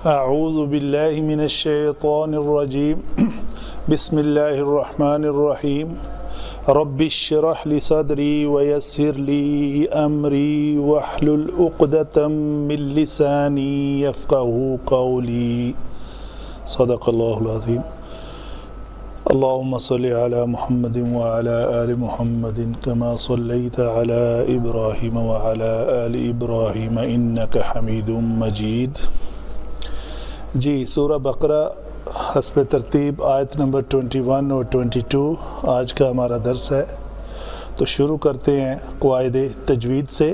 اعوذ باللہ من الشیطان الرجیم بسم اللہ الرحمن الرحیم رب اشرح لی صدری ویسر لی امری واحلل عقدۃ من لسانی یفقہوا قولی صدق اللہ العظیم۔ اللہم صلی علی محمد وعلی آل محمد کما صلیت علی ابراہیم وعلی آل ابراہیم انک حمید مجید۔ جی سورہ بقرہ حسب ترتیب آیت نمبر 21 اور 22 آج کا ہمارا درس ہے۔ تو شروع کرتے ہیں قواعد تجوید سے۔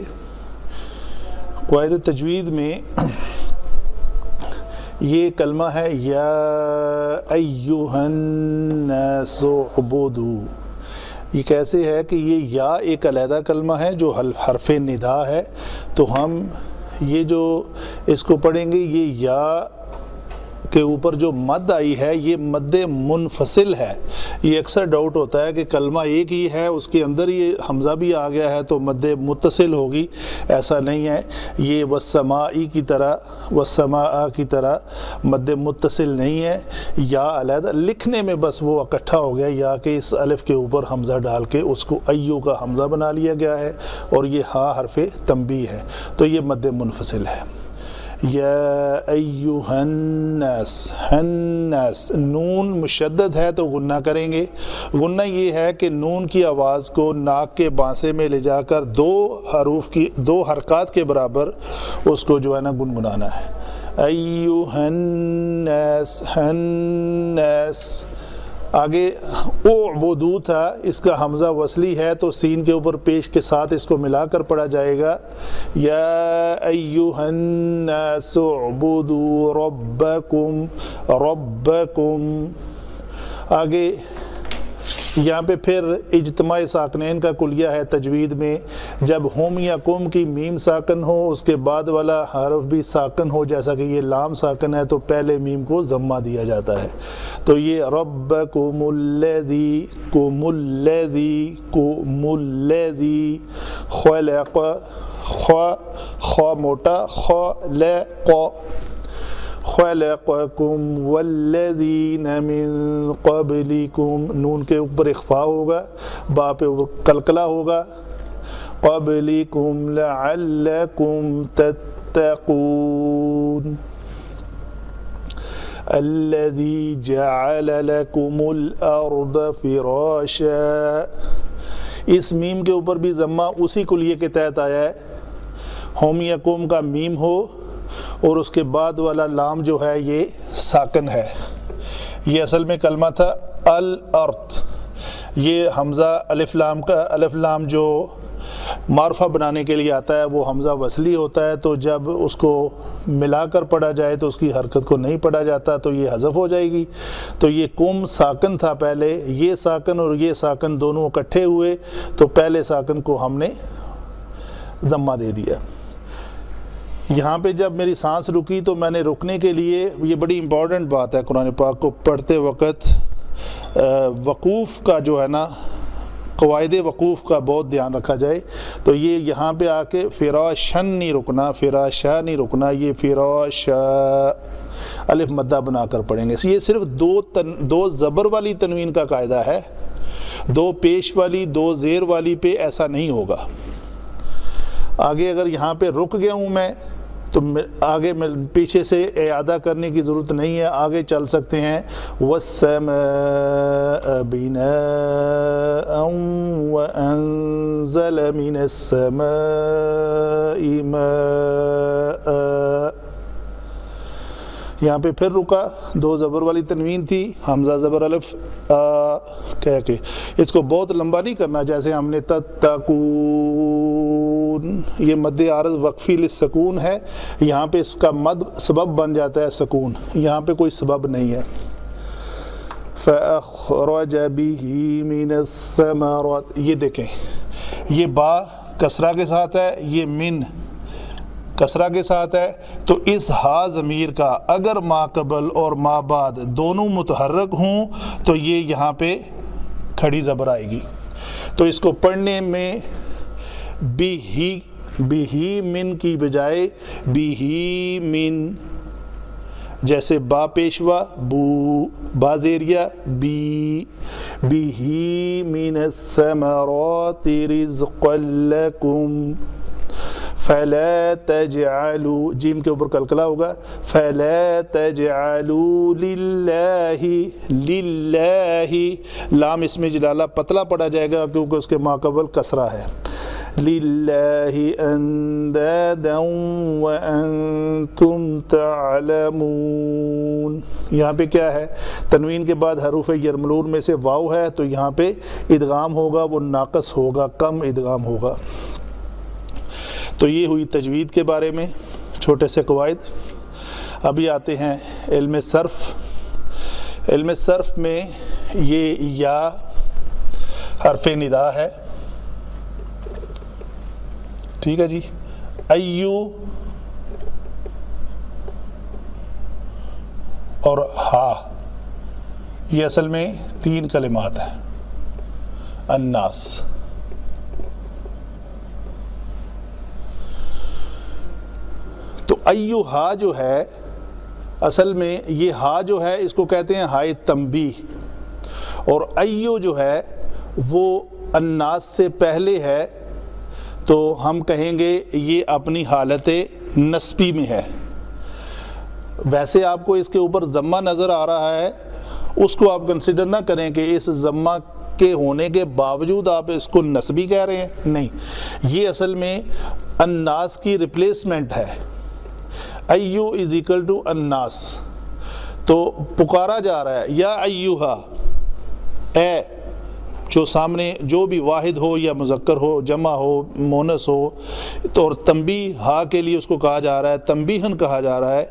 قواعد تجوید میں یہ کلمہ ہے یا ایہا الناس اعبدوا۔ یہ کیسے ہے کہ یہ یا ایک علیحدہ کلمہ ہے جو حرف ندا ہے، تو ہم یہ جو اس کو پڑھیں گے، یہ یا کے اوپر جو مد آئی ہے یہ مد منفصل ہے۔ یہ اکثر ڈاؤٹ ہوتا ہے کہ کلمہ ایک ہی ہے، اس کے اندر یہ حمزہ بھی آ گیا ہے تو مد متصل ہوگی، ایسا نہیں ہے۔ یہ والسماء کی طرح، والسماء کی طرح مد متصل نہیں ہے، یا علیحدہ لکھنے میں بس وہ اکٹھا ہو گیا، یا کہ اس الف کے اوپر حمزہ ڈال کے اس کو ایو کا حمزہ بنا لیا گیا ہے، اور یہ ہاں حرف تنبیہ ہے، تو یہ مد منفصل ہے۔ یا ایہا الناس، الناس نون مشدد ہے تو غنہ کریں گے۔ غنہ یہ ہے کہ نون کی آواز کو ناک کے بانسے میں لے جا کر دو حرکات کے برابر اس کو جو ہے نا گنگنانا ہے۔ ایہا الناس، الناس۔ آگے اعبدوا تھا، اس کا حمزہ وصلی ہے تو سین کے اوپر پیش کے ساتھ اس کو ملا کر پڑھا جائے گا۔ یا ایہا الناس اعبدوا ربکم، ربکم۔ آگے یہاں پہ پھر اجتماع ساکنین کا کلیہ ہے تجوید میں، جب ہم یا کم کی میم ساکن ہو، اس کے بعد والا حرف بھی ساکن ہو، جیسا کہ یہ لام ساکن ہے تو پہلے میم کو ضمہ دیا جاتا ہے۔ تو یہ ربکم الذی، کم الذی، کم الذی، خلق، خ موٹا، خلق، خلقکم والذین من قبلکم، نون کے اوپر اخفاء ہوگا، با پہ قلقلہ ہوگا، قبلکم لعلکم تتقون، الذی جعل لکم الارض فراشا۔ اس میم کے اوپر بھی ضمہ اسی کلیے کے تحت آیا ہے، ہم یا قوم کا میم ہو اور اس کے بعد والا لام جو ہے یہ ساکن ہے۔ یہ اصل میں کلمہ تھا الارض۔ یہ حمزہ الف لام کا، الف لام جو معرفہ بنانے کے لیے آتا ہے وہ حمزہ وصلی ہوتا ہے، تو جب اس کو ملا کر پڑھا جائے تو اس کی حرکت کو نہیں پڑھا جاتا تو یہ حذف ہو جائے گی۔ تو یہ کم ساکن تھا پہلے، یہ ساکن اور یہ ساکن دونوں اکٹھے ہوئے تو پہلے ساکن کو ہم نے ضمہ دے دیا۔ یہاں پہ جب میری سانس رکی تو میں نے رکنے کے لیے، یہ بڑی امپورٹنٹ بات ہے قرآن پاک کو پڑھتے وقت، وقوف کا جو ہے نا، قواعد وقوف کا بہت دھیان رکھا جائے۔ تو یہ یہاں پہ آ کے فراشن نہیں رکنا، فراشا نہیں رکنا، یہ فراشا الف مدہ بنا کر پڑھیں گے۔ یہ صرف دو زبر والی تنوین کا قاعدہ ہے، دو پیش والی، دو زیر والی پہ ایسا نہیں ہوگا۔ آگے اگر یہاں پہ رک گیا ہوں میں تو آگے پیچھے سے اعادہ کرنے کی ضرورت نہیں ہے، آگے چل سکتے ہیں۔ وَالسَّمَاءَ بِنَاءً وَأَنزَلَ مِنَ السَّمَاءِ مَاءً۔ یہاں پہ پھر رکا، دو زبر والی تنوین تھی، حمزہ زبر الف کہہ کے، اس کو بہت لمبا نہیں کرنا جیسے ہم نے تتقون، یہ مد عارض وقفی للسکون ہے، یہاں پہ اس کا مد سبب بن جاتا ہے سکون، یہاں پہ کوئی سبب نہیں ہے۔ فَأَخْرَجَ بِهِ مِنَ الثَّمَرَاتِ، یہ دیکھیں یہ با کسرہ کے ساتھ ہے، یہ من کسرہ کے ساتھ ہے، تو اس ہا ضمیر کا اگر ما قبل اور ما بعد دونوں متحرک ہوں تو یہ یہاں پہ کھڑی زبر آئے گی۔ تو اس کو پڑھنے میں بھی من کی بجائے بھی من، جیسے با پیشوا بو، با زیریا بی، بیہی من الثمرات رزقا لکم، فلا تجعلوا، جیم کے اوپر کلکلا ہوگا، فلا تجعلوا للہ، للہ، لام اسم جلالہ پتلا پڑا جائے گا کیونکہ اس کے ماقبل کسرہ ہے، للہ اندادا وانتم تعلمون۔ یہاں پہ کیا ہے؟ تنوین کے بعد حروف یرملون میں سے واو ہے، تو یہاں پہ ادغام ہوگا، وہ ناقص ہوگا، کم ادغام ہوگا۔ تو یہ ہوئی تجوید کے بارے میں چھوٹے سے قواعد۔ ابھی آتے ہیں علم صرف۔ علم صرف میں یہ یا حرف ندا ہے، ٹھیک ہے جی۔ ایو اور ہا، یہ اصل میں 3 کلمات ہیں۔ الناس، تو ایو ہا جو ہے اصل میں یہ ہا جو ہے اس کو کہتے ہیں ہائے تنبیہ، اور ایو جو ہے وہ الناس سے پہلے ہے، تو ہم کہیں گے یہ اپنی حالت نسبی میں ہے۔ ویسے آپ کو اس کے اوپر ضمہ نظر آ رہا ہے، اس کو آپ کنسیڈر نہ کریں کہ اس ضمہ کے ہونے کے باوجود آپ اس کو نسبی کہہ رہے ہیں، نہیں، یہ اصل میں الناس کی ریپلیسمنٹ ہے۔ ایو از ایکل ٹو الناس، تو پکارا جا رہا ہے یا ایوہا، اے، جو سامنے جو بھی واحد ہو یا مذکر ہو، جمع ہو، مونس ہو، تو اور تنبیہ ہا کے لیے اس کو کہا جا رہا ہے، تنبیہن کہا جا رہا ہے،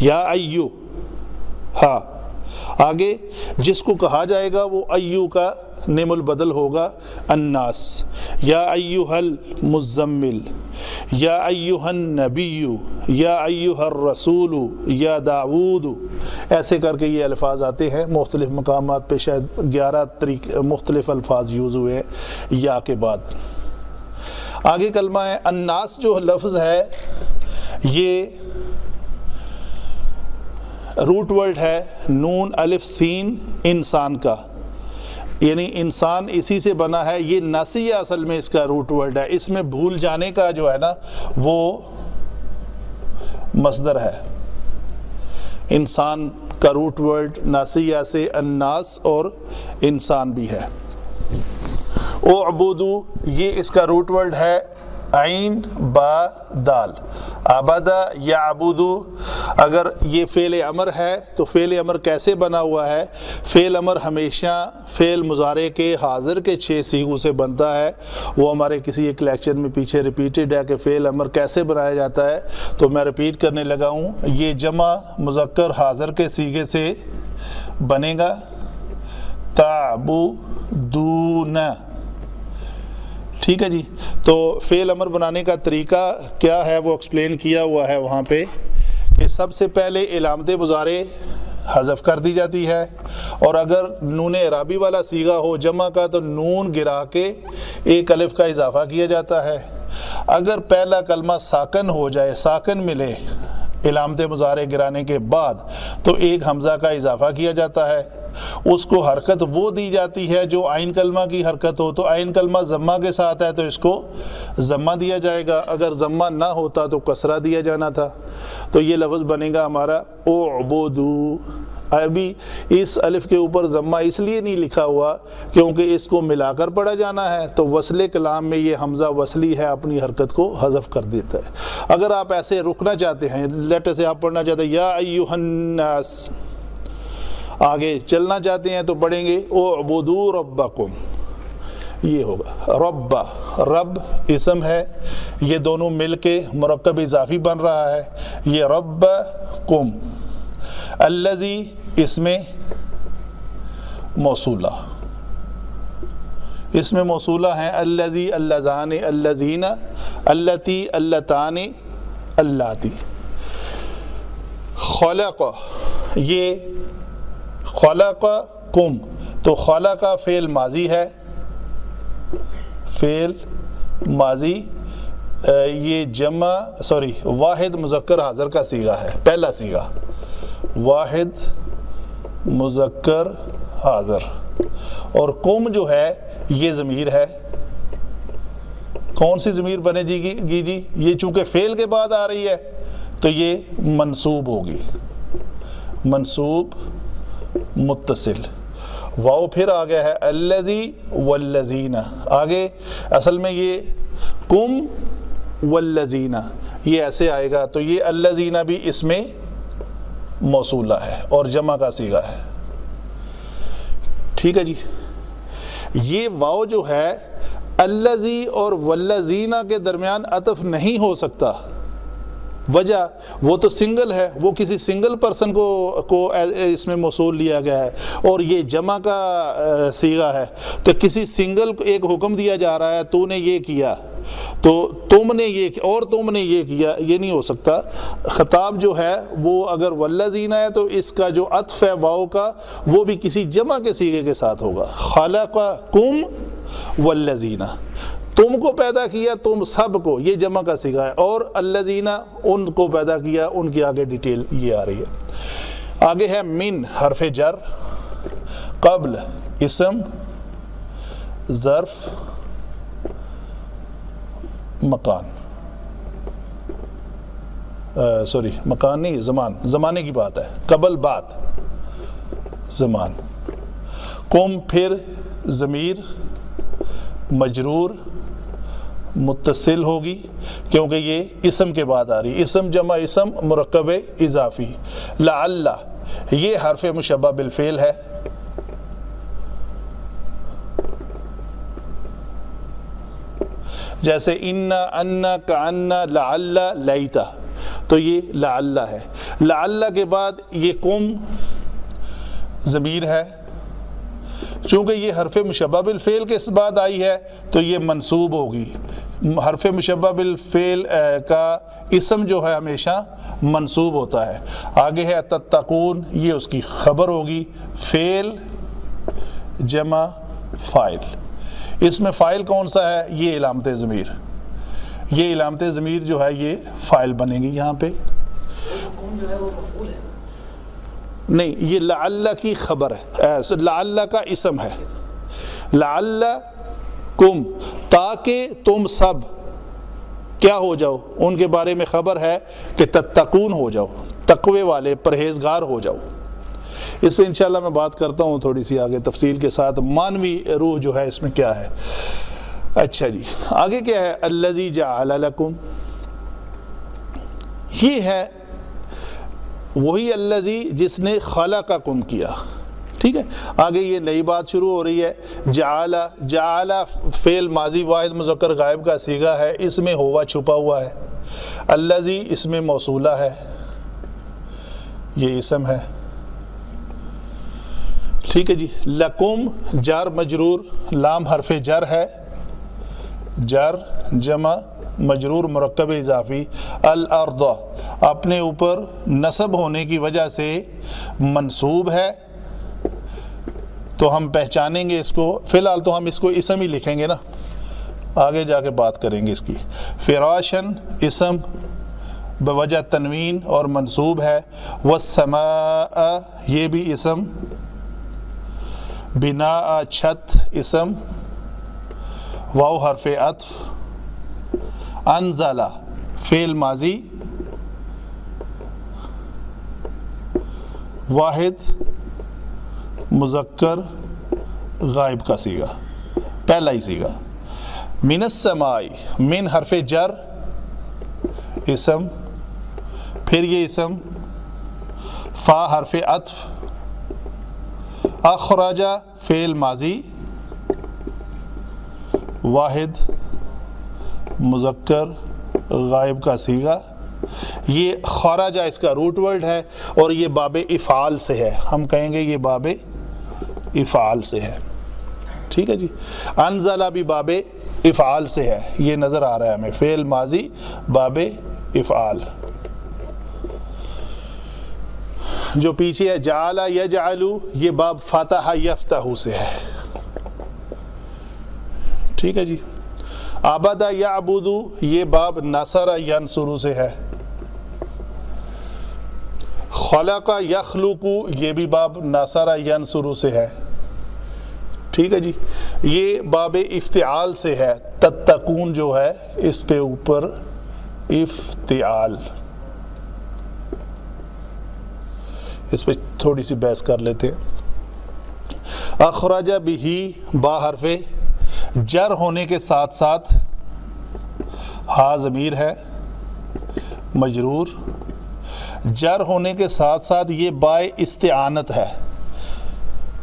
یا ایو ہا۔ آگے جس کو کہا جائے گا وہ ایو کا نیم البدل ہوگا الناس، یا ایوہ المزمل، یا ایوہ النبی، یا ایوہ الرسول، یا داود، ایسے کر کے یہ الفاظ آتے ہیں۔ مختلف مقامات پہ شاید 11 طریقے مختلف الفاظ یوز ہوئے ہیں یا کے بعد۔ آگے کلمہ ہے الناس، جو لفظ ہے یہ روٹ ورڈ ہے نون الف سین انسان کا، یعنی انسان اسی سے بنا ہے، یہ ناسیہ اصل میں اس کا روٹ ورڈ ہے، اس میں بھول جانے کا جو ہے نا وہ مصدر ہے۔ انسان کا روٹ ورڈ ناسیہ سے الناس اور انسان بھی ہے۔ اعبدو، یہ اس کا روٹ ورڈ ہے عین با دال، عبدہ یعبدو۔ اگر یہ فعل امر ہے تو فعل امر کیسے بنا ہوا ہے؟ فعل امر ہمیشہ فعل مضارع کے حاضر کے 6 صیغوں سے بنتا ہے، وہ ہمارے کسی ایک لیکچر میں پیچھے ریپیٹڈ ہے کہ فعل امر کیسے بنایا جاتا ہے، تو میں ریپیٹ کرنے لگا ہوں۔ یہ جمع مذکر حاضر کے صیغے سے بنے گا، تعبدون، ٹھیک ہے جی۔ تو فعل امر بنانے کا طریقہ کیا ہے وہ ایکسپلین کیا ہوا ہے وہاں پہ، کہ سب سے پہلے علامت مضارع حذف کر دی جاتی ہے، اور اگر نون اعرابی والا صیغہ ہو جمع کا تو نون گرا کے ایک الف کا اضافہ کیا جاتا ہے۔ اگر پہلا کلمہ ساکن ہو جائے، ساکن ملے علامت مضارع گرانے کے بعد، تو ایک حمزہ کا اضافہ کیا جاتا ہے، اس کو حرکت وہ دی جاتی ہے جو عین کلمہ کی حرکت ہو، تو عین کلمہ ضمہ کے ساتھ ہے تو اس کو ضمہ دیا جائے گا، اگر ضمہ نہ ہوتا تو کسرہ دیا جانا تھا۔ تو یہ لفظ بنے گا ہمارا اعبدو۔ ابھی اس الف کے اوپر ضمہ اس لیے نہیں لکھا ہوا کیونکہ اس کو ملا کر پڑھا جانا ہے، تو وصل کلام میں یہ حمزہ وصلی ہے، اپنی حرکت کو حذف کر دیتا ہے۔ اگر آپ ایسے رکنا چاہتے ہیں، لیٹر سے آپ پڑھنا چاہتے ہیں یا ایھا الناس، آگے چلنا چاہتے ہیں تو پڑھیں گے اعبدوا ربکم، یہ ہوگا رب، رب اسم ہے، یہ دونوں مل کے مرکب اضافی بن رہا ہے، یہ ربکم، الذی اس میں موصولہ، اس میں موصولہ ہیں الذی، اللذان، الذین، اللتی، اللتان، اللاتی۔ خلق، یہ خلقکم، تو خلق فعل ماضی ہے، فعل ماضی، یہ جمع واحد مذکر حاضر کا صیغہ ہے، پہلا صیغہ واحد مذکر حاضر، اور قم جو ہے یہ ضمیر ہے، کون سی ضمیر بنے گی جی؟ یہ چونکہ فعل کے بعد آ رہی ہے تو یہ منصوب ہوگی، منصوب متصل۔ واو پھر آ گیا ہے الذی والذین، آگے اصل میں یہ کم والذین یہ ایسے آئے گا، تو یہ الذین بھی اس میں موصولہ ہے اور جمع کا صیغہ ہے، ٹھیک ہے جی۔ یہ واو جو ہے الذی اور والذین کے درمیان عطف نہیں ہو سکتا، وجہ وہ تو سنگل ہے، وہ کسی سنگل پرسن کو اس میں موصول لیا گیا ہے، اور یہ جمع کا صیغہ ہے، تو کسی سنگل کو ایک حکم دیا جا رہا ہے تو نے یہ کیا، تو تم نے یہ اور تم نے یہ کیا، یہ نہیں ہو سکتا۔ خطاب جو ہے وہ اگر والذین ہے تو اس کا جو عطف ہے واو کا وہ بھی کسی جمع کے صیغے کے ساتھ ہوگا، خلقکم والذین، تم کو پیدا کیا تم سب کو، یہ جمع کا صیغہ ہے، اور الذین ان کو پیدا کیا، ان کی آگے ڈیٹیل یہ آ رہی ہے۔ آگے ہے من حرف جر، قبل اسم، ظرف، مکان، سوری مکان نہیں، زمان، زمانے کی بات ہے، قبل بات زمان۔ قم پھر ضمیر مجرور متصل ہوگی کیونکہ یہ اسم کے بعد آ رہی، اسم جمع اسم مرکب اضافی۔ لعل یہ حرف مشبہ بالفعل ہے، جیسے انا، انا، کانا، لعل، لیتا، تو یہ لعل ہے۔ لعل کے بعد یہ قم ضمیر ہے، چونکہ یہ حرف مشبہ بالفعل کے بعد آئی ہے تو یہ منصوب ہوگی۔ حرف مشبہ بالفعل کا اسم جو ہے ہمیشہ منصوب ہوتا ہے۔ آگے ہے تتقون، یہ اس کی خبر ہوگی، فعل جمع فاعل۔ اس میں فاعل کون سا ہے؟ یہ علامت ضمیر، یہ علامت ضمیر جو ہے یہ فاعل بنے گی یہاں پہ، جو ہے وہ مفعول ہے نہیں، یہ لعل کی خبر ہے، لعل کا اسم ہے، لعلکم تاکہ تم سب کیا ہو جاؤ، ان کے بارے میں خبر ہے کہ تتقون ہو جاؤ، تقوی والے پرہیزگار ہو جاؤ۔ اس پہ انشاءاللہ میں بات کرتا ہوں تھوڑی سی آگے تفصیل کے ساتھ، معنوی روح جو ہے اس میں کیا ہے۔ اچھا جی، آگے کیا ہے؟ الذی جعل لکم، یہ ہے وہی الذی جس نے خلقکم کیا، ٹھیک ہے۔ آگے یہ نئی بات شروع ہو رہی ہے، جعل، جعل فعل ماضی واحد مذکر غائب کا صیغہ ہے، اس میں ہوا چھپا ہوا ہے، الذی اس میں موصولہ ہے، یہ اسم ہے، ٹھیک ہے جی۔ لکم جار مجرور، لام حرف جر ہے، جر جمع مجرور مرکب اضافی، الارض اپنے اوپر نصب ہونے کی وجہ سے منصوب ہے، تو ہم پہچانیں گے اس کو، فی الحال تو ہم اس کو اسم ہی لکھیں گے نا، آگے جا کے بات کریں گے اس کی۔ فراشن اسم بوجہ تنوین اور منصوب ہے، والسماء یہ بھی اسم، بناء چھت اسم، واو حرف عطف، انزلہ فعل ماضی واحد مذکر غائب کا صیغہ، پہلا ہی صیغہ۔ من السماء، من حرف جر اسم، پھر یہ اسم، فا حرف عطف، اخرجہ فعل ماضی واحد مذکر غائب کا صیغہ، یہ خرجہ اس کا روٹ ورڈ ہے اور یہ باب افعال سے ہے، ہم کہیں گے یہ باب افعال سے ہے، ٹھیک ہے جی۔ انزلہ بھی باب افعال سے ہے، یہ نظر آ رہا ہے ہمیں، فعل ماضی باب افعال۔ جو پیچھے ہے جعل یجعل، یہ باب فتح یفتح سے ہے، ٹھیک ہے جی۔ عبد یعبد، یہ باب نصر ینصر سے ہے۔ خلق یخلق یہ بھی باب ناصر ینصر سے ہے، ٹھیک ہے جی. یہ باب افتعال سے ہے، تتقون جو ہے اس پہ اوپر افتعال، اس پہ تھوڑی سی بحث کر لیتے ہیں. اخرج بھی با حرف جر ہونے کے ساتھ ساتھ ہا ضمیر ہے مجرور، جر ہونے کے ساتھ ساتھ یہ بائے استعانت ہے،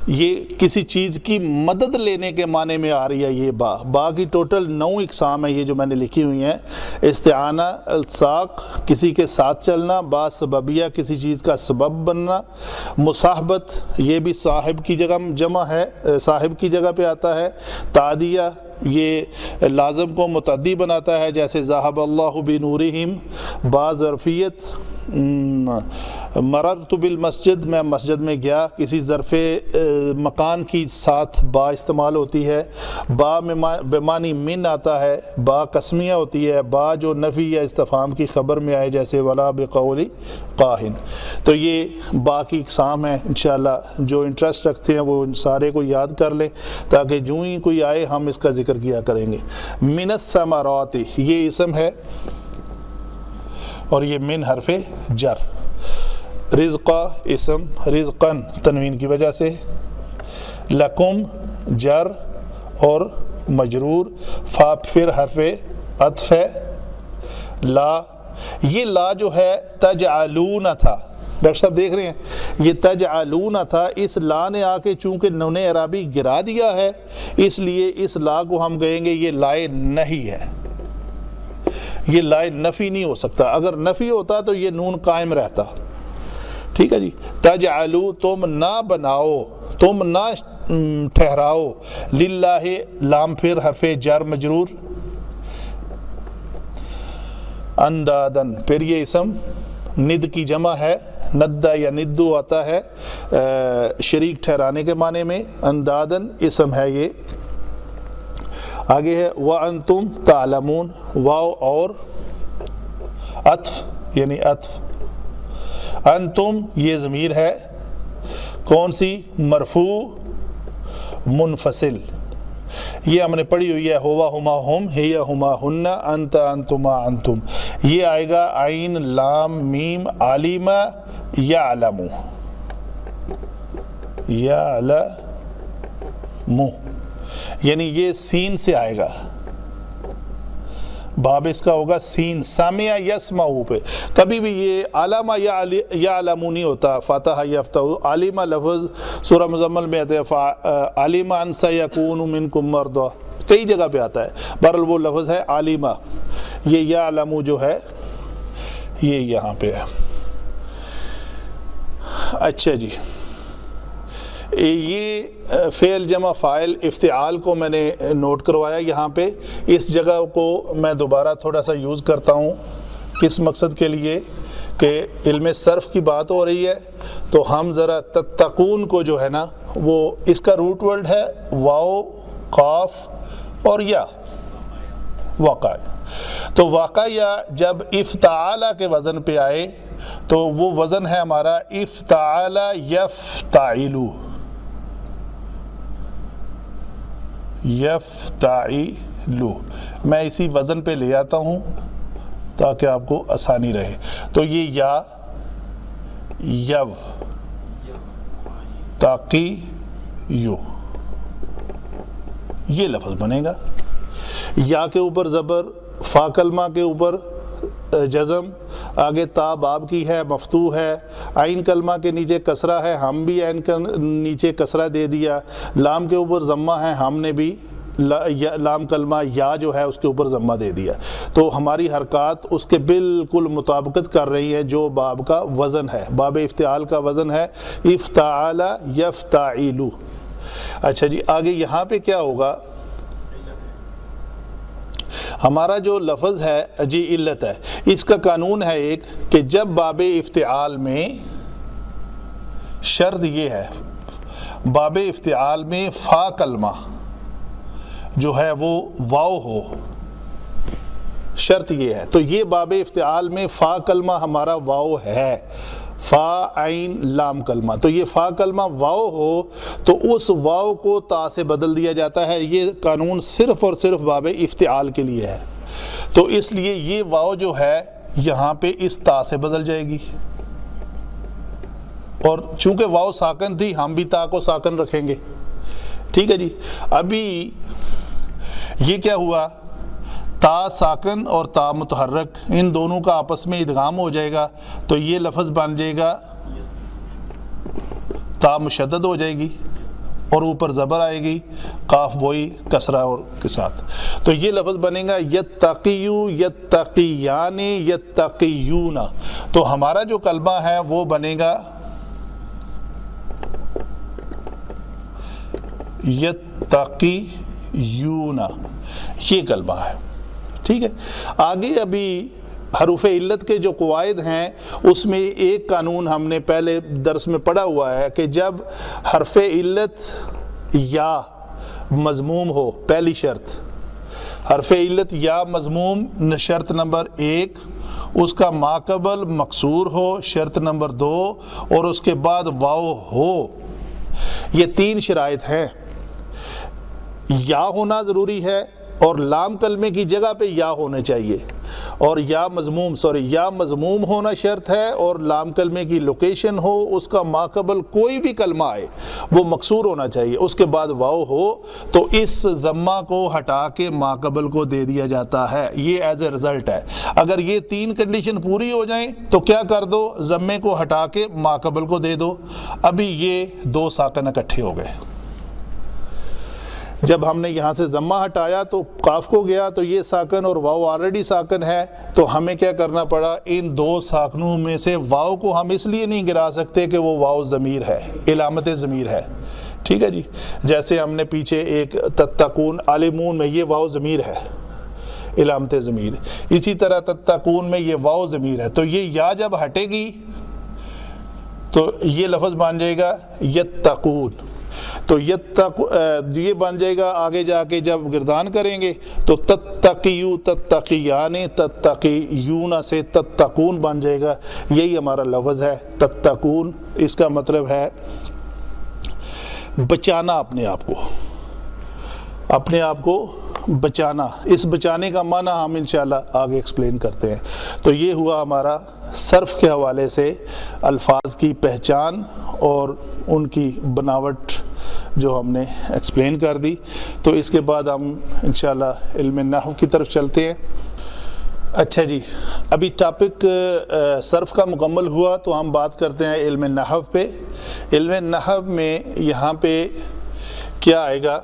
یہ کسی چیز کی مدد لینے کے معنی میں آ رہی ہے. یہ با کی ٹوٹل 9 اقسام ہیں یہ جو میں نے لکھی ہوئی ہیں. استعانہ الصاق کسی کے ساتھ چلنا، با سببیہ کسی چیز کا سبب بننا، مصاحبت یہ بھی صاحب کی جگہ جمع ہے، صاحب کی جگہ پہ آتا ہے. تعدیہ یہ لازم کو متعدی بناتا ہے جیسے ذہب اللہ بنورہم. با ظرفیت مررت بالمسجد میں مسجد میں گیا، کسی ظرف مکان کی ساتھ با استعمال ہوتی ہے. با بمانی من آتا ہے، با قسمیہ ہوتی ہے، با جو نفی یا استفہام کی خبر میں آئے جیسے ولا بقول قاہن. تو یہ با کی اقسام ہیں. انشاءاللہ جو انٹرسٹ رکھتے ہیں وہ سارے کو یاد کر لیں تاکہ جو ہی کوئی آئے ہم اس کا ذکر کیا کریں گے. من الثمرات یہ اسم ہے اور یہ من حرف جر. رزقا اسم، رزقن تنوین کی وجہ سے، لکم جر اور مجرور، فا پھر حرف عطف ہے. لا یہ لا جو ہے تجعلون تھا، ڈاکٹر صاحب دیکھ رہے ہیں یہ تجعلون تھا، اس لا نے آ کے چونکہ نون اعرابی گرا دیا ہے اس لیے اس لا کو ہم کہیں گے یہ لائے نہیں ہے، یہ لائے نفی نہیں ہو سکتا. اگر نفی ہوتا تو یہ نون قائم رہتا. ٹھیک ہے جی. تجعلو تم نہ بناؤ، تم نہ ٹھہراؤ، للہ لام پھر حرف جر مجرور، اندادن پھر یہ اسم ند کی جمع ہے، ندہ یا ندو آتا ہے شریک ٹھہرانے کے معنی میں. اندادن اسم ہے یہ. آگے ہے وَأَنْتُمْ تَعْلَمُونَ، واو اور عطف یعنی عطف. انتم یہ ضمیر ہے کون سی؟ مرفوع منفصل. یہ ہم نے پڑھی ہوئی ہے ہوا ہما ہم، ہیا ہما ہن، انت انتما انتم. یہ آئے گا عین لام میم عالمہ یعلم، یعلم یعنی یہ سین سے آئے گا، باب اس کا ہوگا سین. سامع یسمعو پہ کبھی بھی یہ علامہ یعلم نہیں ہوتا، فاتحہ یفتح. عالمہ لفظ سورہ مزمل میں آتا ہے علم ان سیکون منکم مرضی، کئی جگہ پہ آتا ہے. بہرحال وہ لفظ ہے عالمہ. یہ یعلم جو ہے یہ یہاں پہ ہے. اچھا جی، یہ فعل جمع فاعل افتعال کو میں نے نوٹ کروایا یہاں پہ. اس جگہ کو میں دوبارہ تھوڑا سا یوز کرتا ہوں کس مقصد کے لیے کہ علم صرف کی بات ہو رہی ہے تو ہم ذرا تتقون کو جو ہے نا وہ اس کا روٹ ورڈ ہے واو قاف اور یا واقع. تو واقع یا جب افتعال کے وزن پہ آئے تو وہ وزن ہے ہمارا افتعال یفتعلو، یفتعلو. میں اسی وزن پہ لے آتا ہوں تاکہ آپ کو آسانی رہے. تو یہ یا یو تاقی یو یہ لفظ بنے گا. یا کے اوپر زبر، فا کلمہ کے اوپر جزم، آگے تا باب کی ہے مفتوح ہے، عین کلمہ کے نیچے کسرہ ہے ہم بھی عین کے نیچے کسرہ دے دیا، لام کے اوپر ضمہ ہے ہم نے بھی لام کلمہ یا جو ہے اس کے اوپر ضمہ دے دیا. تو ہماری حرکات اس کے بالکل مطابقت کر رہی ہیں جو باب کا وزن ہے، باب افتعال کا وزن ہے افتعال یفتعلو. اچھا جی، آگے یہاں پہ کیا ہوگا؟ ہمارا جو لفظ ہے جی علت ہے، اس کا قانون ہے ایک کہ جب باب افتعال میں شرط یہ ہے، باب افتعال میں فا کلمہ جو ہے وہ واو ہو، شرط یہ ہے. تو یہ باب افتعال میں فا کلمہ ہمارا واو ہے، فا عین لام کلمہ، تو یہ فا کلمہ واو ہو تو اس واو کو تا سے بدل دیا جاتا ہے۔ یہ قانون صرف اور صرف باب افتعال کے لیے ہے، تو اس لیے یہ واو جو ہے یہاں پہ اس تا سے بدل جائے گی، اور چونکہ واو ساکن تھی ہم بھی تا کو ساکن رکھیں گے، ٹھیک ہے جی۔ ابھی یہ کیا ہوا، تا ساکن اور تا متحرک ان دونوں کا آپس میں ادغام ہو جائے گا، تو یہ لفظ بن جائے گا تا مشدد ہو جائے گی اور اوپر زبر آئے گی، قاف وہی کسرہ اور کے ساتھ، تو یہ لفظ بنے گا یتقیو یتقیان یتقیون، تو ہمارا جو کلمہ ہے وہ بنے گا یتقیون، یہ کلمہ ہے، ٹھیک ہے۔ آگے ابھی حروف علت کے جو قواعد ہیں اس میں ایک قانون ہم نے پہلے درس میں پڑھا ہوا ہے کہ جب حرف علت یا مضموم ہو، پہلی شرط حرف علت یا مضموم، شرط نمبر 1 اس کا ماقبل مکسور ہو، شرط نمبر 2 اور اس کے بعد واو ہو، یہ 3 شرائط ہیں۔ یا ہونا ضروری ہے اور لام کلمے کی جگہ پہ یا ہونے چاہیے، اور یا مضموم ہونا شرط ہے، اور لام کلمے کی لوکیشن ہو، اس کا ماقبل کوئی بھی کلمہ آئے وہ مکسور ہونا چاہیے، اس کے بعد واو ہو تو اس ضمہ کو ہٹا کے ماقبل کو دے دیا جاتا ہے، یہ ایز اے رزلٹ ہے۔ اگر یہ 3 کنڈیشن پوری ہو جائیں تو کیا کر دو، ضمے کو ہٹا کے ماقبل کو دے دو۔ ابھی یہ 2 ساکن اکٹھے ہو گئے، جب ہم نے یہاں سے ضمہ ہٹایا تو قاف کو گیا تو یہ ساکن اور واو آلریڈی ساکن ہے، تو ہمیں کیا کرنا پڑا، ان 2 ساکنوں میں سے واو کو ہم اس لیے نہیں گرا سکتے کہ وہ واو ضمیر ہے، علامت ضمیر ہے، ٹھیک ہے جی۔ جیسے ہم نے پیچھے ایک تتقون عالمون میں یہ واو ضمیر ہے، علامت ضمیر، اسی طرح تتقون میں یہ واو ضمیر ہے، تو یہ یا جب ہٹے گی تو یہ لفظ بن جائے گا یتقون، تو یہ بن جائے گا آگے جا کے جب گردان کریں گے تو تتقیو تتقیان تتقیون سے تتقون بن جائے گا، یہی ہمارا لفظ ہے تتقون، اس کا مطلب ہے بچانا اپنے آپ کو بچانا۔ اس بچانے کا معنی ہم انشاءاللہ آگے ایکسپلین کرتے ہیں۔ تو یہ ہوا ہمارا صرف کے حوالے سے الفاظ کی پہچان اور ان کی بناوٹ جو ہم نے ایکسپلین کر دی۔ تو اس کے بعد ہم انشاءاللہ علم نحو کی طرف چلتے ہیں۔ اچھا جی، ابھی ٹاپک صرف کا مکمل ہوا تو ہم بات کرتے ہیں علم نحو پہ۔ علم نحو میں یہاں پہ کیا آئے گا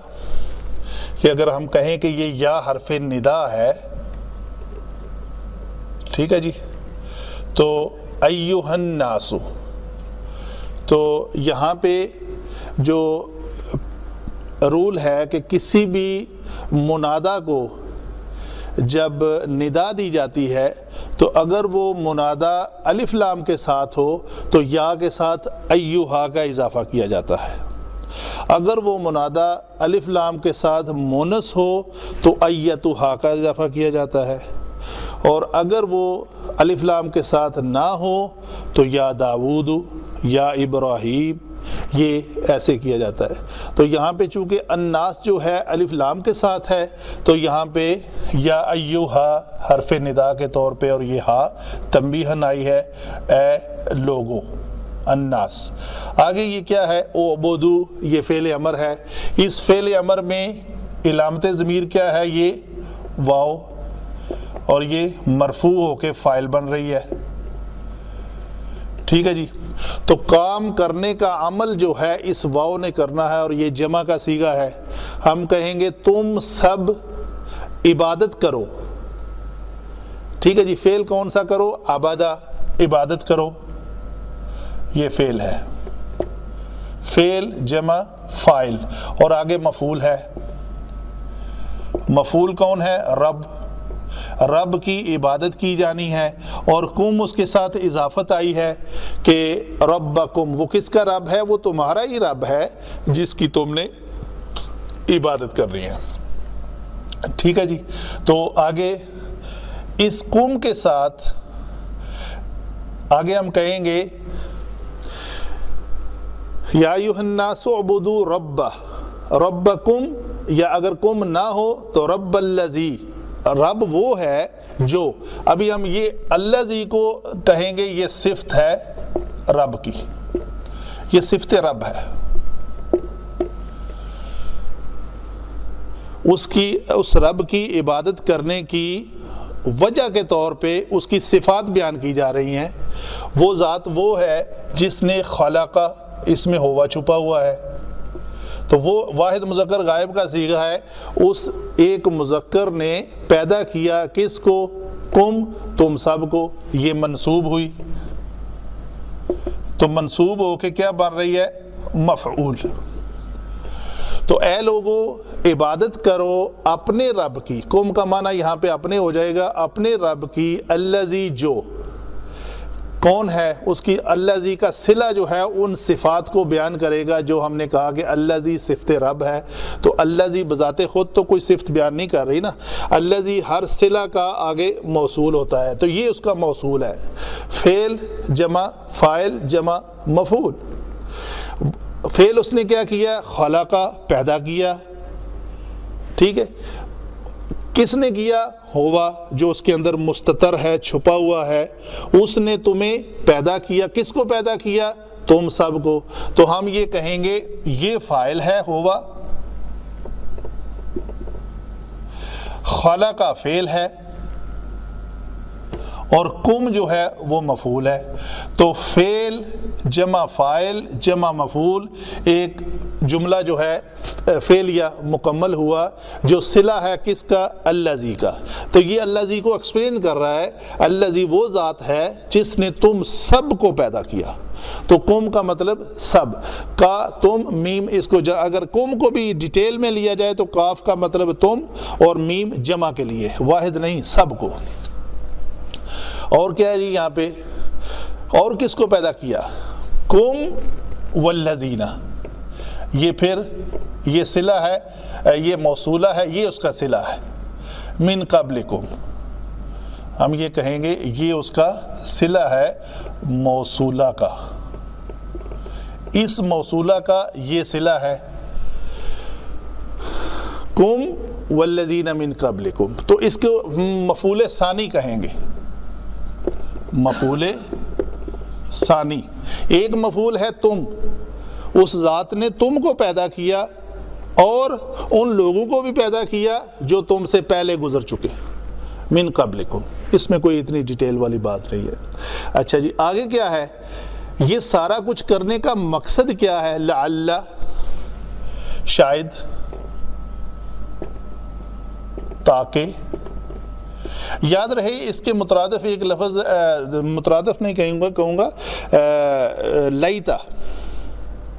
کہ اگر ہم کہیں کہ یہ یا حرف ندا ہے، ٹھیک ہے جی، تو ایھا الناس، تو یہاں پہ جو رول ہے کہ کسی بھی منادا کو جب ندا دی جاتی ہے تو اگر وہ منادا الف لام کے ساتھ ہو تو یا کے ساتھ ایھا کا اضافہ کیا جاتا ہے، اگر وہ منادا الف لام کے ساتھ مونس ہو تو ایتھا کا اضافہ کیا جاتا ہے، اور اگر وہ الف لام کے ساتھ نہ ہو تو یا داود یا ابراہیم، یہ ایسے کیا جاتا ہے۔ تو یہاں پہ چونکہ الناس جو ہے الف لام کے ساتھ ہے تو یہاں پہ یا ایھا حرف ندا کے طور پہ، اور یہ ہا تنبیہن آئی ہے، اے لوگو، الناس۔ آگے یہ کیا ہے، اعبدو، یہ فعل امر ہے، اس فعل امر میں علامت ضمیر کیا ہے، یہ واو، اور یہ مرفوع ہو کے فاعل بن رہی ہے، ٹھیک ہے جی۔ تو کام کرنے کا عمل جو ہے اس واو نے کرنا ہے، اور یہ جمع کا صیغہ ہے، ہم کہیں گے تم سب عبادت کرو، ٹھیک ہے جی۔ فعل کون سا کرو، عبادہ، عبادت کرو، یہ فعل ہے، فعل جمع فاعل، اور آگے مفعول ہے۔ مفعول کون ہے، رب، رب کی عبادت کی جانی ہے، اور کم اس کے ساتھ اضافت آئی ہے کہ ربکم، وہ کس کا رب ہے، وہ تمہارا ہی رب ہے جس کی تم نے عبادت کرنی ہے، ٹھیک ہے جی۔ تو آگے اس کم کے ساتھ آگے ہم کہیں گے یا ایھا الناس اعبدوا ربکم، یا اگر کم نہ ہو تو رب الذی، رب وہ ہے جو، ابھی ہم یہ الذی کو کہیں گے یہ صفت ہے رب کی، یہ صفت رب ہے، اس رب کی عبادت کرنے کی وجہ کے طور پہ اس کی صفات بیان کی جا رہی ہیں۔ وہ ذات وہ ہے جس نے خلق، اس میں ہوا چھپا ہوا ہے، تو وہ واحد مذکر غائب کا صیغہ ہے، اس ایک مذکر نے پیدا کیا کس کو؟ کم، تم سب کو، یہ منصوب ہوئی، تو منصوب ہو کے کیا بن رہی ہے؟ مفعول۔ تو اے لوگو عبادت کرو اپنے رب کی، کم کا معنی یہاں پہ اپنے ہو جائے گا، اپنے رب کی، الذی جو، کون ہے اس کی؟ الذی کا صلہ جو ہے ان صفات کو بیان کرے گا جو ہم نے کہا کہ الذی صفت رب ہے، تو الذی بذات خود تو کوئی صفت بیان نہیں کر رہی نا، الذی ہر صلہ کا آگے موصول ہوتا ہے، تو یہ اس کا موصول ہے، فعل جمع فاعل جمع مفعول۔ فعل اس نے کیا کیا؟ خلقہ، پیدا کیا، ٹھیک ہے، کس نے کیا؟ ہوا، جو اس کے اندر مستتر ہے، چھپا ہوا ہے، اس نے تمہیں پیدا کیا، کس کو پیدا کیا؟ تم سب کو، تو ہم یہ کہیں گے یہ فاعل ہے ہوا، خلق فعل ہے، اور کم جو ہے وہ مفعول ہے، تو فعل جمع فاعل جمع مفعول، ایک جملہ جو ہے فعلیہ مکمل ہوا جو صلہ ہے کس کا؟ الذی کا۔ تو یہ الذی کو ایکسپلین کر رہا ہے، الذی وہ ذات ہے جس نے تم سب کو پیدا کیا، تو کم کا مطلب سب کا، تم میم، اس کو اگر کم کو بھی ڈیٹیل میں لیا جائے تو کاف کا مطلب تم اور میم جمع کے لیے، واحد نہیں، سب کو۔ اور کیا ہے جی یہاں پہ؟ اور کس کو پیدا کیا؟ کم والذین، یہ پھر یہ صلہ ہے، یہ موصولہ ہے، یہ اس کا صلہ ہے، من قبلکم، ہم یہ کہیں گے یہ اس کا صلہ ہے موصولہ کا، اس موصولہ کا یہ صلہ ہے، کم والذین من قبلکم، تو اس کو مفعول ثانی کہیں گے، مفعول ثانی۔ ایک مفعول ہے تم، اس ذات نے تم کو پیدا کیا اور ان لوگوں کو بھی پیدا کیا جو تم سے پہلے گزر چکے، من قبلکم، اس میں کوئی اتنی ڈیٹیل والی بات نہیں ہے۔ اچھا جی آگے کیا ہے؟ یہ سارا کچھ کرنے کا مقصد کیا ہے؟ لعل، شاید، تاکہ، یاد رہے اس کے مترادف ایک لفظ، مترادف نہیں کہوں گا لیتا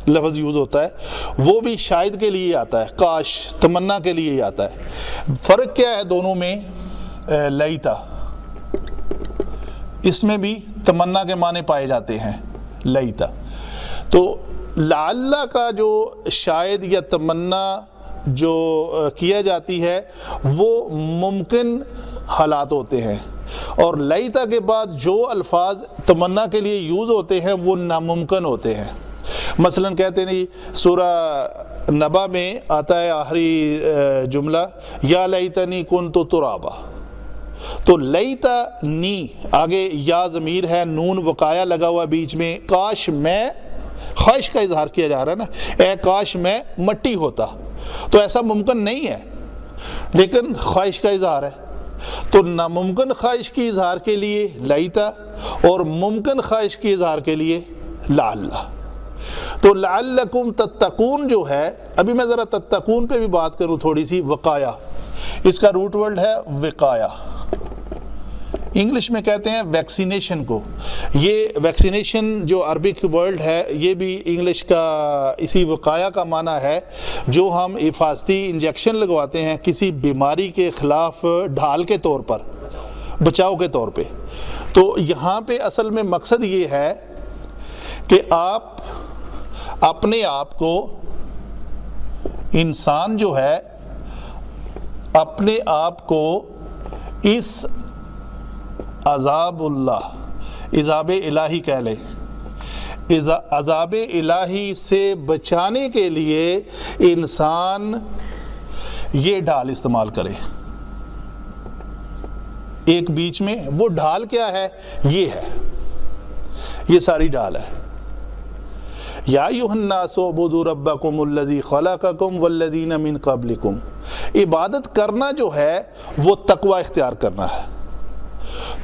لفظ یوز ہوتا ہے، وہ بھی شاید کے لیے آتا ہے، کاش، تمنا کے لیے آتا ہے۔ فرق کیا ہے دونوں میں؟ لیتا، اس میں بھی تمنا کے معنی پائے جاتے ہیں، لیتا، تو لعل کا جو شاید یا تمنا جو کیا جاتی ہے وہ ممکن حالات ہوتے ہیں، اور لیتا کے بعد جو الفاظ تمنا کے لیے یوز ہوتے ہیں وہ ناممکن ہوتے ہیں۔ مثلا کہتے ہیں سورہ نبا میں آتا ہے آخری جملہ، یا لیتنی کنت ترابا، تو لیتا نی، آگے یا ضمیر ہے، نون وقایا لگا ہوا بیچ میں، کاش میں، خواہش کا اظہار کیا جا رہا ہے نا، اے کاش میں مٹی ہوتا، تو ایسا ممکن نہیں ہے لیکن خواہش کا اظہار ہے، تو ناممکن خواہش کی اظہار کے لیے لیتا، اور ممکن خواہش کی اظہار کے لیے لعل۔ تو لعلکم تتقون جو ہے، ابھی میں ذرا تتقون پہ بھی بات کروں تھوڑی سی، وقایا، اس کا روٹ ورڈ ہے وقایا، انگلش میں کہتے ہیں ویکسینیشن کو، یہ ویکسینیشن جو عربک ورڈ ہے یہ بھی انگلش کا اسی وقایا کا معنی ہے، جو ہم حفاظتی انجیکشن لگواتے ہیں کسی بیماری کے خلاف ڈھال کے طور پر، بچاؤ کے طور پہ۔ تو یہاں پہ اصل میں مقصد یہ ہے کہ آپ اپنے آپ کو، انسان جو ہے اپنے آپ کو اس عذاب اللہ، عذاب الہی کہہ لے، عذاب الہی سے بچانے کے لیے انسان یہ ڈھال استعمال کرے. ایک بیچ میں وہ ڈھال کیا ہے؟ یہ ہے، یہ ساری ڈھال ہے. یا ایھا الناس اعبدوا ربکم الذی خلقکم والذین من قبلکم. عبادت کرنا جو ہے وہ تقوی اختیار کرنا ہے.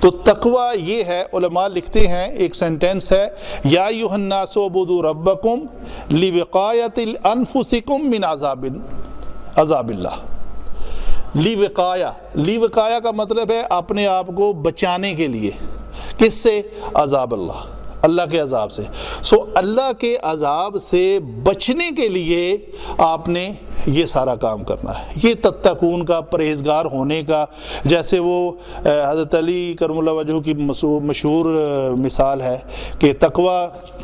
تو تقوی یہ ہے، علماء لکھتے ہیں ایک سینٹنس ہے، یا ایھا الناس اعبدوا ربکم لوقایۃ انفسکم من عذاب اللہ. لیوقایا کا مطلب ہے اپنے آپ کو بچانے کے لیے. کس سے؟ عذاب اللہ، اللہ کے عذاب سے. اللہ کے عذاب سے بچنے کے لیے آپ نے یہ سارا کام کرنا ہے. یہ تتقون کا، پرہیزگار ہونے کا، جیسے وہ حضرت علی کرم اللہ وجہہ کی مشہور مثال ہے کہ تقوی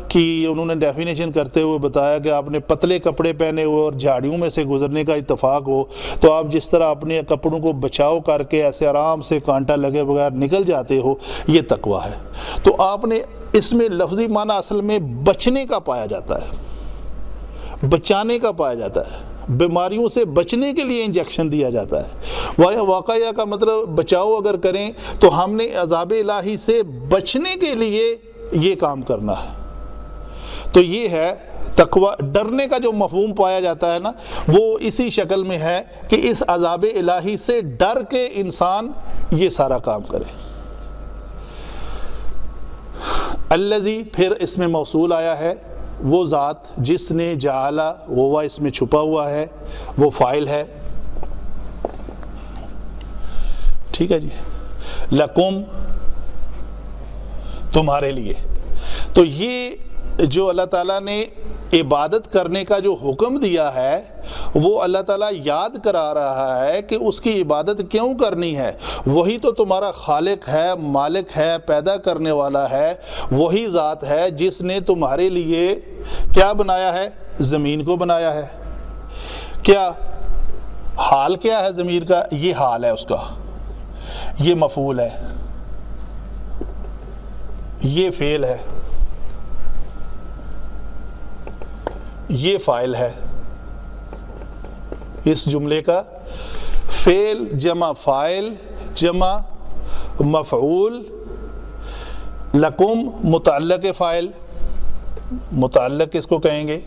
کی انہوں نے ڈیفینیشن کرتے ہوئے بتایا کہ آپ نے پتلے کپڑے پہنے ہوئے اور جھاڑیوں میں سے گزرنے کا اتفاق ہو تو آپ جس طرح اپنے کپڑوں کو بچاؤ کر کے ایسے آرام سے کانٹا لگے بغیر نکل جاتے ہو، یہ تقوی ہے. تو آپ نے اس میں لفظی معنی اصل میں بچنے کا پایا جاتا ہے، بچانے کا پایا جاتا ہے. بیماریوں سے بچنے کے لیے انجیکشن دیا جاتا ہے. واقعہ کا مطلب بچاؤ اگر کریں تو ہم نے عذاب الہی سے بچنے کے لیے یہ کام کرنا ہے. تو یہ ہے تقوی. ڈرنے کا جو مفہوم پایا جاتا ہے نا، وہ اسی شکل میں ہے کہ اس عذاب الہی سے ڈر کے انسان یہ سارا کام کرے. الذی پھر اس میں موصول آیا ہے، وہ ذات جس نے جعلا، وہ اس میں چھپا ہوا ہے، وہ فاعل ہے. ٹھیک ہے جی. لکم تمہارے لیے. تو یہ جو اللہ تعالیٰ نے عبادت کرنے کا جو حکم دیا ہے وہ اللہ تعالیٰ یاد کرا رہا ہے کہ اس کی عبادت کیوں کرنی ہے. وہی تو تمہارا خالق ہے، مالک ہے، پیدا کرنے والا ہے. وہی ذات ہے جس نے تمہارے لیے کیا بنایا ہے؟ زمین کو بنایا ہے. کیا حال کیا ہے زمین کا؟ یہ حال ہے اس کا، یہ مفعول ہے، یہ فعل ہے، یہ فاعل ہے. اس جملے کا فعل جمع فاعل جمع مفعول، لکم متعلق فاعل، متعلق کس کو کہیں گے؟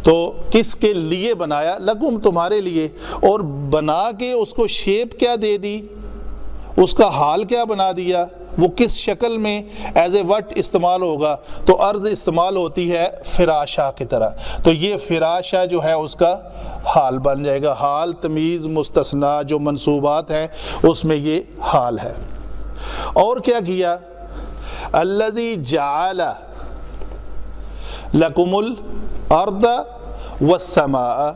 تو کس کے لیے بنایا؟ لکم تمہارے لیے. اور بنا کے اس کو شیپ کیا دے دی؟ اس کا حال کیا بنا دیا؟ وہ کس شکل میں ایز اے وٹ استعمال ہوگا؟ تو ارض استعمال ہوتی ہے فراشہ کی طرح. تو یہ فراشہ جو ہے اس کا حال بن جائے گا. حال تمیز مستثنیٰ جو منصوبات ہیں اس میں یہ حال ہے. اور کیا کیا؟ الذی جعل لکم الارض والسماء.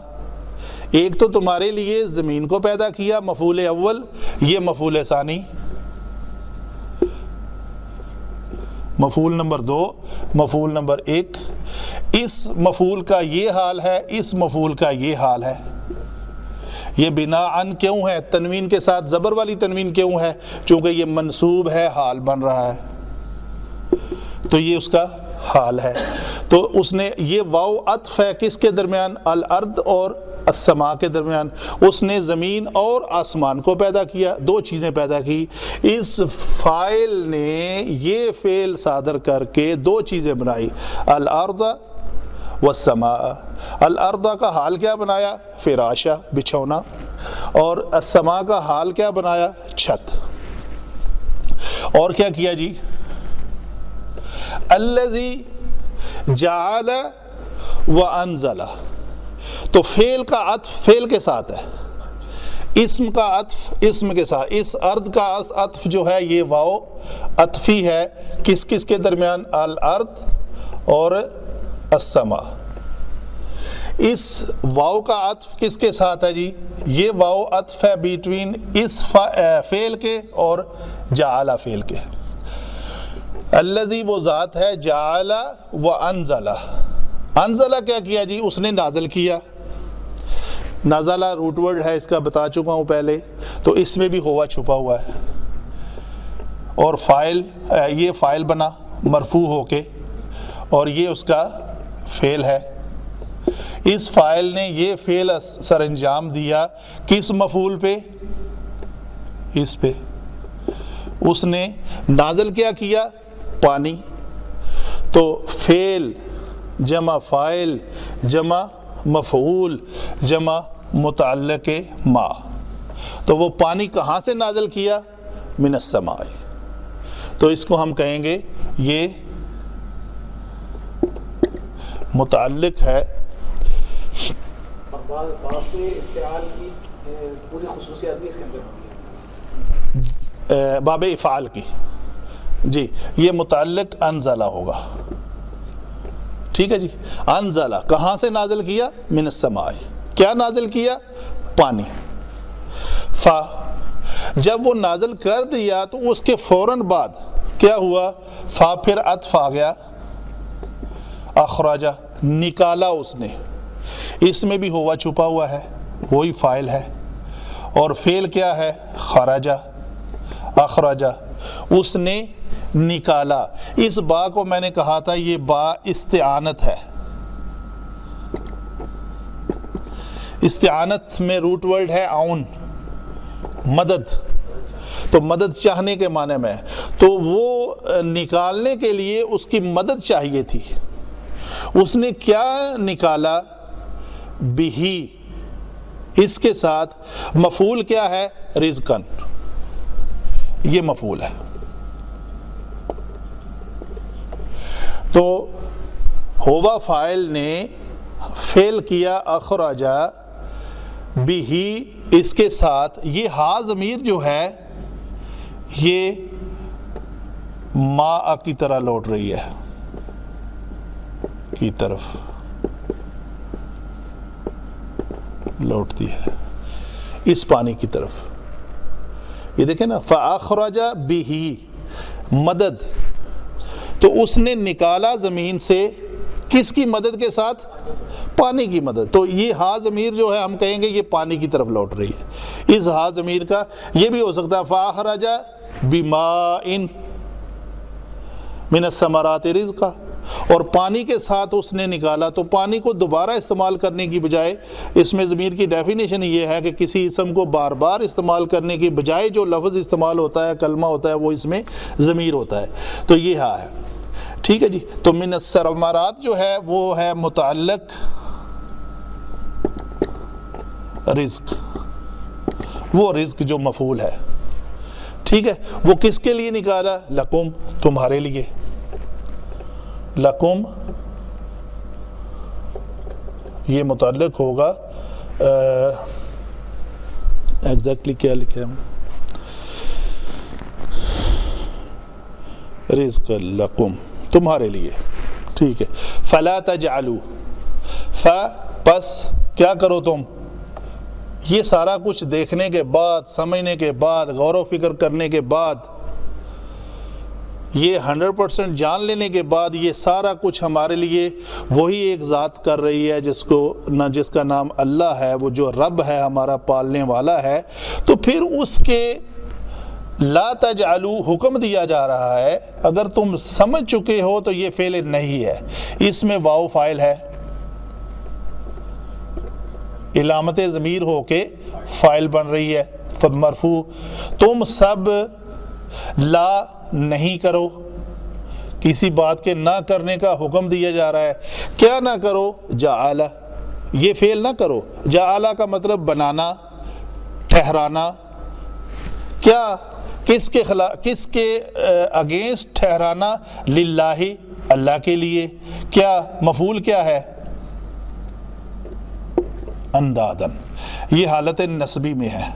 ایک تو تمہارے لیے زمین کو پیدا کیا، مفعول اول، یہ مفعول ثانی، مفعول نمبر دو، مفعول نمبر ایک. اس مفعول کا یہ حال ہے، اس مفعول کا یہ حال ہے. یہ بنا ان کیوں ہے؟ تنوین کے ساتھ زبر والی تنوین کیوں ہے؟ چونکہ یہ منصوب ہے، حال بن رہا ہے، تو یہ اس کا حال ہے. تو اس نے یہ واو عطف ہے کس کے درمیان؟ الارض اور السماء کے درمیان. اس نے زمین اور آسمان کو پیدا کیا، دو چیزیں پیدا کی. اس فاعل نے یہ فعل صادر کر کے دو چیزیں بنائی، الارض والسماء. الارض کا حال کیا بنایا؟ فراشہ، بچھونا. اور السماء کا حال کیا بنایا؟ چھت. اور کیا کیا جی؟ الذی جعل وانزل. تو فعل کا عطف فعل کے ساتھ ہے، اسم کا عطف اسم کے ساتھ. اس ارض کا عطف جو ہے یہ واو عطفی ہے کس کس کے درمیان؟ الارض اور السماء. اس واو کا عطف کس کے ساتھ ہے جی؟ یہ واو عطف ہے بیٹوین اس فعل کے اور جعل فعل کے. الذی وہ ذات ہے، جعل وانزل. انزلہ کیا کیا جی؟ اس نے نازل کیا. نازلہ روٹ ورڈ ہے، اس کا بتا چکا ہوں پہلے. تو اس میں بھی ہوا چھپا ہوا ہے. اور فاعل، یہ فاعل بنا مرفوع ہو کے. اور یہ اس کا فعل ہے. اس فاعل نے یہ فعل سر انجام دیا کس مفعول پہ؟ اس پہ. اس نے نازل کیا کیا؟ پانی. تو فعل جمع فاعل جمع مفعول جمع متعلق ما. تو وہ پانی کہاں سے نازل کیا؟ من السماء. تو اس کو ہم کہیں گے یہ متعلق ہے. اور باب استعال کی پوری خصوصیات بھی اس کے اندر ہوتی ہے. باب افعال کی. جی یہ متعلق انزلہ ہوگا. ٹھیک ہے جی. انزلہ کہاں سے نازل کیا؟ من السماء. کیا نازل کیا؟ پانی. فا جب وہ نازل کر دیا تو اس کے فوراً بعد کیا ہوا؟ فا پھر عطف آ گیا. اخراجہ نکالا اس نے. اس میں بھی ہوا چھپا ہوا ہے، وہی فاعل ہے. اور فعل کیا ہے؟ خرجہ. اخراجہ اس نے نکالا. اس با کو میں نے کہا تھا یہ با استعانت ہے. استعانت میں روٹ ورڈ ہے عون، مدد. تو مدد چاہنے کے معنی میں. تو وہ نکالنے کے لیے اس کی مدد چاہیے تھی. اس نے کیا نکالا؟ بہی. اس کے ساتھ مفعول کیا ہے؟ رزقن. یہ مفعول ہے. تو ہوا فاعل نے فعل کیا اخراجہ بہی. اس کے ساتھ یہ ہا ضمیر جو ہے یہ ما کی طرح لوٹ رہی ہے، کی طرف لوٹتی ہے، اس پانی کی طرف. یہ دیکھیں نا فَأَخْرَجَ بِهِ مدد. تو اس نے نکالا زمین سے کس کی مدد کے ساتھ؟ پانی کی مدد. تو یہ ہا ضمیر جو ہے ہم کہیں گے یہ پانی کی طرف لوٹ رہی ہے. اس ہا ضمیر کا یہ بھی ہو سکتا ہے فَأَخْرَجَ بِمَاءٍ مِنَ الثَّمَرَاتِ رِزْقًا. اور پانی کے ساتھ اس نے نکالا. تو پانی کو دوبارہ استعمال کرنے کی بجائے اس میں ضمیر کی ڈیفینیشن یہ ہے کہ کسی اسم کو بار بار استعمال کرنے کی بجائے جو لفظ استعمال ہوتا ہے، کلمہ ہوتا ہے، وہ اس میں ضمیر ہوتا ہے. تو یہ ہا ہے. ٹھیک ہے جی. تو من الثمرات جو ہے وہ ہے متعلق رزق. وہ رزق جو مفعول ہے. ٹھیک ہے. وہ کس کے لیے نکالا؟ لکم تمہارے لیے. لکم یہ متعلق ہوگا ایگزیکٹلی کیا لکھے ہم؟ رزق لکم تمہارے لیے. ٹھیک ہے. فلا تجعلوا پس کیا کرو تم؟ یہ سارا کچھ دیکھنے کے بعد، سمجھنے کے بعد، غور و فکر کرنے کے بعد، یہ 100% جان لینے کے بعد یہ سارا کچھ ہمارے لیے وہی ایک ذات کر رہی ہے جس کا نام اللہ ہے، وہ جو رب ہے، ہمارا پالنے والا ہے. تو پھر اس کے لا تجعلوا حکم دیا جا رہا ہے. اگر تم سمجھ چکے ہو تو یہ فعل نہیں ہے، اس میں واو فاعل ہے، علامت ضمیر ہو کے فاعل بن رہی ہے مرفوع. تم سب لا نہیں کرو، کسی بات کے نہ کرنے کا حکم دیا جا رہا ہے. کیا نہ کرو؟ جعل. یہ فعل نہ کرو. جعل کا مطلب بنانا، ٹھہرانا. کیا؟ کس کے خلاف، کس کے اگینسٹ ٹھہرانا؟ للہ اللہ کے لیے. کیا مفعول کیا ہے؟ اندادن. یہ حالت نسبی میں ہے.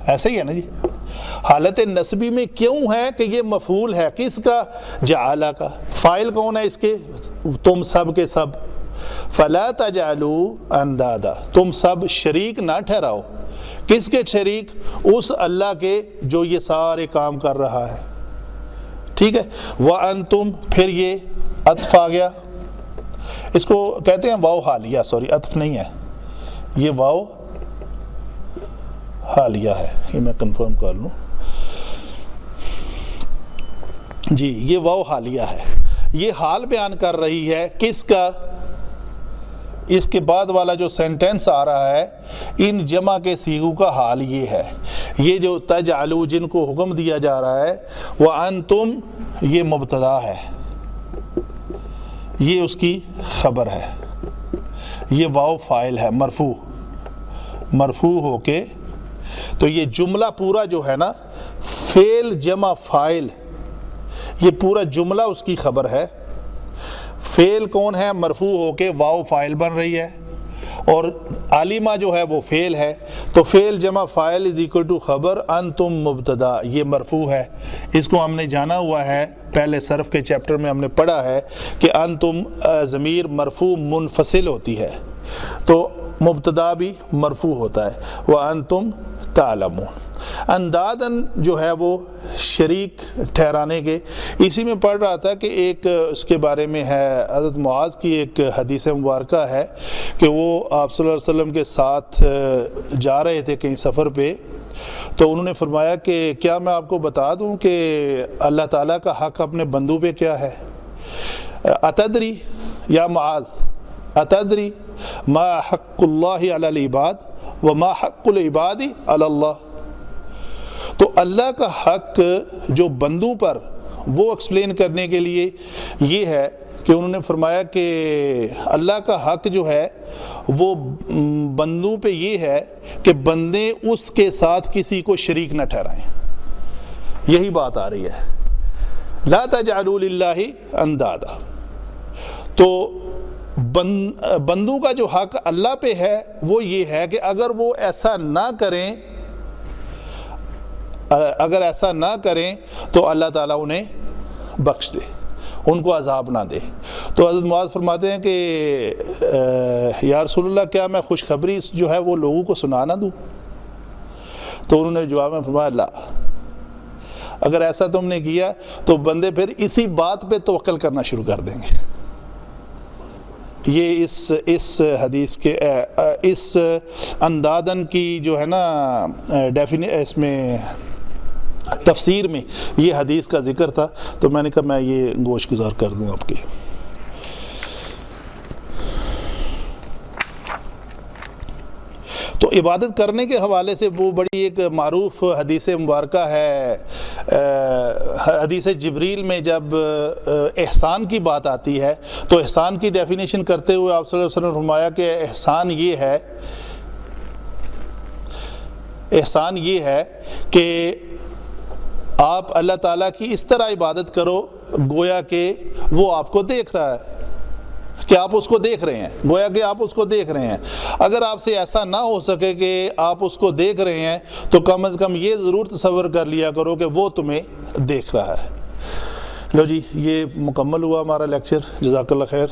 ایسے ہی ہے نا جی. حالت نسبی میں کیوں ہے کہ یہ مفعول ہے کس کا؟ جعل کا. فاعل کون ہے اس کے؟ تم سب کے سب. فلا تجعلوا اندادا تم سب شریک نہ ٹھہراؤ. کس کے شریک؟ اس اللہ کے جو یہ سارے کام کر رہا ہے. ٹھیک ہے. وانتم پھر یہ عطف آ گیا. اس کو کہتے ہیں واو حالیہ. سوری عطف نہیں ہے یہ، واو حالیہ ہے. یہ میں کنفرم کر لوں. جی یہ واو حالیہ ہے، یہ حال بیان کر رہی ہے کس کا؟ اس کے بعد والا جو سینٹنس آ رہا ہے ان جمع کے صیغوں کا حال یہ ہے۔ یہ جو تجعلوا جن کو حکم دیا جا رہا ہے وانتم یہ مبتدا ہے، یہ اس کی خبر ہے، یہ واو فاعل ہے مرفوع ہو کے، تو یہ جملہ پورا جو ہے نا فعل جمع فاعل، یہ پورا جملہ اس کی خبر ہے۔ فعل کون ہے؟ مرفوع ہو کے واو فاعل بن رہی ہے، اور عالمہ جو ہے وہ فعل ہے، تو فعل جمع فاعل از اکول ٹو خبر انتم مبتدا، یہ مرفوع ہے۔ اس کو ہم نے جانا ہوا ہے، پہلے صرف کے چیپٹر میں ہم نے پڑھا ہے کہ انتم ضمیر مرفوع منفصل ہوتی ہے، تو مبتدا بھی مرفوع ہوتا ہے، وانتم تعلمون۔ اندادن جو ہے وہ شریک ٹھہرانے کے، اسی میں پڑھ رہا تھا کہ ایک اس کے بارے میں ہے حضرت معاذ کی ایک حدیث مبارکہ ہے کہ وہ آپ صلی اللہ علیہ وسلم کے ساتھ جا رہے تھے کہیں سفر پہ، تو انہوں نے فرمایا کہ کیا میں آپ کو بتا دوں کہ اللہ تعالیٰ کا حق اپنے بندوں پہ کیا ہے؟ اتدری یا معاذ اتدری ما حق اللہ علی العباد وما حق العباد علی اللہ؟ تو اللہ کا حق جو بندوں پر، وہ ایکسپلین کرنے کے لیے یہ ہے کہ انہوں نے فرمایا کہ اللہ کا حق جو ہے وہ بندوں پہ یہ ہے کہ بندے اس کے ساتھ کسی کو شریک نہ ٹھہرائیں، یہی بات آ رہی ہے، لا تجعلوا للہ اندادا۔ تو بندوں کا جو حق اللہ پہ ہے وہ یہ ہے کہ اگر وہ ایسا نہ کریں تو اللہ تعالیٰ انہیں بخش دے، ان کو عذاب نہ دے۔ تو حضرت معاذ فرماتے ہیں کہ یا رسول اللہ کیا میں خوشخبری جو ہے وہ لوگوں کو سنا نہ دوں؟ تو انہوں نے جواب میں فرمایا لا، اگر ایسا تم نے کیا تو بندے پھر اسی بات پہ توکل کرنا شروع کر دیں گے۔ یہ اس حدیث کے اس اندادن کی جو ہے نا اس میں تفسیر میں یہ حدیث کا ذکر تھا، تو میں نے کہا میں یہ گوش گزار کر دوں آپ کی۔ تو عبادت کرنے کے حوالے سے وہ بڑی ایک معروف حدیث مبارکہ ہے، حدیث جبریل میں جب احسان کی بات آتی ہے تو احسان کی ڈیفینیشن کرتے ہوئے آپ صلی اللہ علیہ وسلم نے فرمایا کہ احسان یہ ہے کہ آپ اللہ تعالیٰ کی اس طرح عبادت کرو گویا کہ وہ آپ کو دیکھ رہا ہے، کہ آپ اس کو دیکھ رہے ہیں، گویا کہ آپ اس کو دیکھ رہے ہیں۔ اگر آپ سے ایسا نہ ہو سکے کہ آپ اس کو دیکھ رہے ہیں تو کم از کم یہ ضرور تصور کر لیا کرو کہ وہ تمہیں دیکھ رہا ہے۔ لو جی، یہ مکمل ہوا ہمارا لیکچر، جزاک اللہ خیر۔